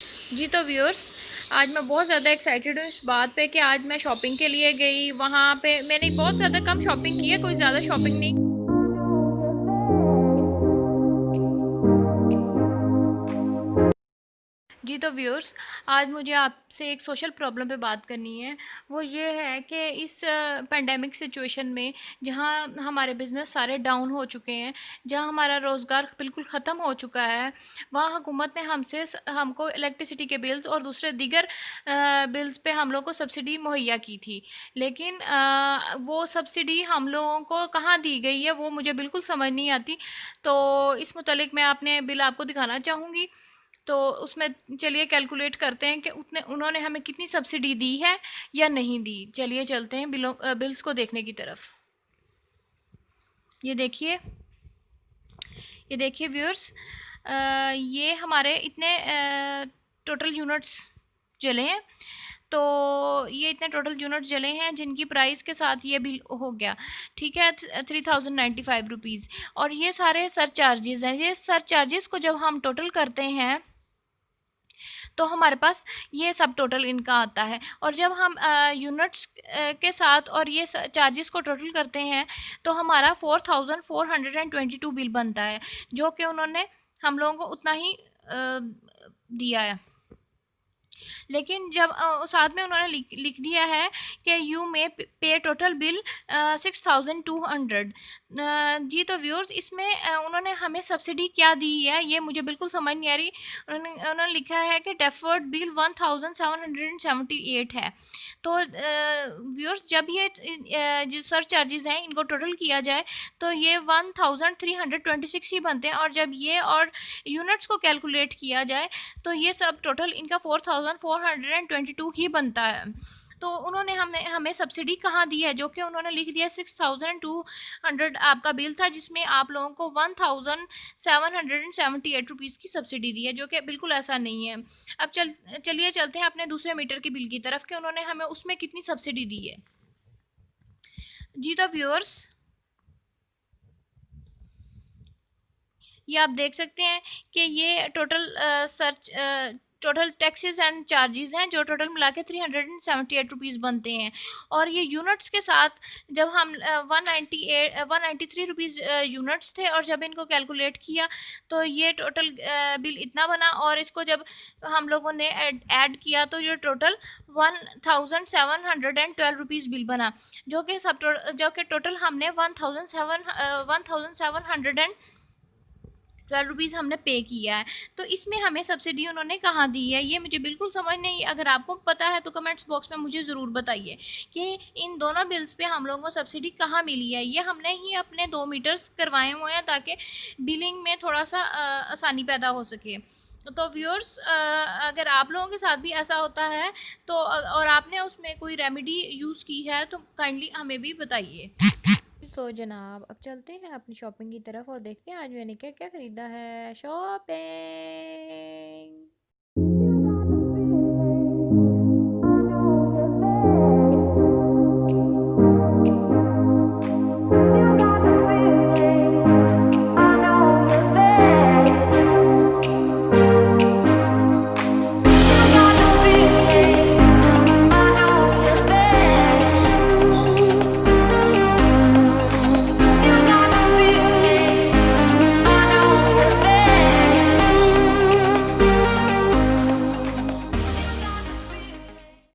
जी तो व्यूअर्स, आज मैं बहुत ज़्यादा एक्साइटेड हूँ इस बात पे कि आज मैं शॉपिंग के लिए गई। वहाँ पे मैंने बहुत ज़्यादा कम शॉपिंग की है, कोई ज़्यादा शॉपिंग नहीं। जी तो व्यूअर्स, आज मुझे आपसे एक सोशल प्रॉब्लम पे बात करनी है। वो ये है कि इस पेंडेमिक सिचुएशन में, जहाँ हमारे बिज़नेस सारे डाउन हो चुके हैं, जहाँ हमारा रोज़गार बिल्कुल ख़त्म हो चुका है, वहाँ हुकूमत ने हमको इलेक्ट्रिसिटी के बिल्स और दूसरे दीगर बिल्स पे हम लोग को सब्सिडी मुहैया की थी। लेकिन वो सब्सिडी हम लोगों को कहाँ दी गई है वो मुझे बिल्कुल समझ नहीं आती। तो इस मुतालिक मैं अपने बिल आपको दिखाना चाहूँगी। तो उसमें चलिए कैलकुलेट करते हैं कि उतने उन्होंने हमें कितनी सब्सिडी दी है या नहीं दी। चलिए चलते हैं बिल्स को देखने की तरफ। ये देखिए, ये देखिए व्यूअर्स, ये हमारे इतने टोटल यूनिट्स जले हैं। तो ये इतने टोटल यूनिट जले हैं जिनकी प्राइस के साथ ये बिल हो गया। ठीक है, 3095 रुपीज़। और ये सारे सर चार्जेस हैं। ये सर चार्जेस को जब हम टोटल करते हैं तो हमारे पास ये सब टोटल इनका आता है। और जब हम यूनिट्स के साथ और ये चार्जेस को टोटल करते हैं तो हमारा 4422 बिल बनता है, जो कि उन्होंने हम लोगों को उतना ही दिया है। लेकिन जब साथ में उन्होंने लिख दिया है कि यू मे पे टोटल बिल 6200। जी तो व्यूअर्स, इसमें उन्होंने हमें सब्सिडी क्या दी है ये मुझे बिल्कुल समझ नहीं आ रही। उन्होंने लिखा है कि डेफर्ड बिल 1778 है। तो व्यूअर्स, जब ये जो सर चार्जेस हैं इनको टोटल किया जाए तो ये 1326 ही बनते हैं। और जब ये और यूनिट्स को कैलकुलेट किया जाए तो ये सब टोटल इनका 4422 ही बनता है। तो उन्होंने हमें सब्सिडी कहाँ दी है, जो कि उन्होंने लिख दिया 6200 आपका बिल था, जिसमें आप लोगों को 1778 रुपीज़ की सब्सिडी दी है, जो कि बिल्कुल ऐसा नहीं है। अब चलिए चलते हैं अपने दूसरे मीटर के बिल की तरफ कि उन्होंने हमें उसमें कितनी सब्सिडी दी है। जी तो व्यूअर्स, ये आप देख सकते हैं कि ये टोटल टैक्सेस एंड चार्जेस हैं, जो टोटल मिला के 378 रुपीज़ बनते हैं। और ये यूनिट्स के साथ जब हम 193 रुपीज़ यूनिट्स थे, और जब इनको कैलकुलेट किया तो ये टोटल बिल इतना बना। और इसको जब हम लोगों ने ऐड किया तो ये टोटल 1712 रुपीज़ बिल बना, जो कि टोटल हमने 1712 रुपीज़ हमने पे किया है। तो इसमें हमें सब्सिडी उन्होंने कहाँ दी है ये मुझे बिल्कुल समझ नहीं। अगर आपको पता है तो कमेंट्स बॉक्स में मुझे ज़रूर बताइए कि इन दोनों बिल्स पे हम लोगों को सब्सिडी कहाँ मिली है। ये हमने ही अपने 2 मीटर्स करवाए हुए हैं ताकि बिलिंग में थोड़ा सा आसानी पैदा हो सके। तो व्यूअर्स, अगर आप लोगों के साथ भी ऐसा होता है तो और आपने उसमें कोई रेमेडी यूज़ की है तो काइंडली हमें भी बताइए। तो जनाब, अब चलते हैं अपनी शॉपिंग की तरफ और देखते हैं आज मैंने क्या क्या ख़रीदा है। शॉपिंग।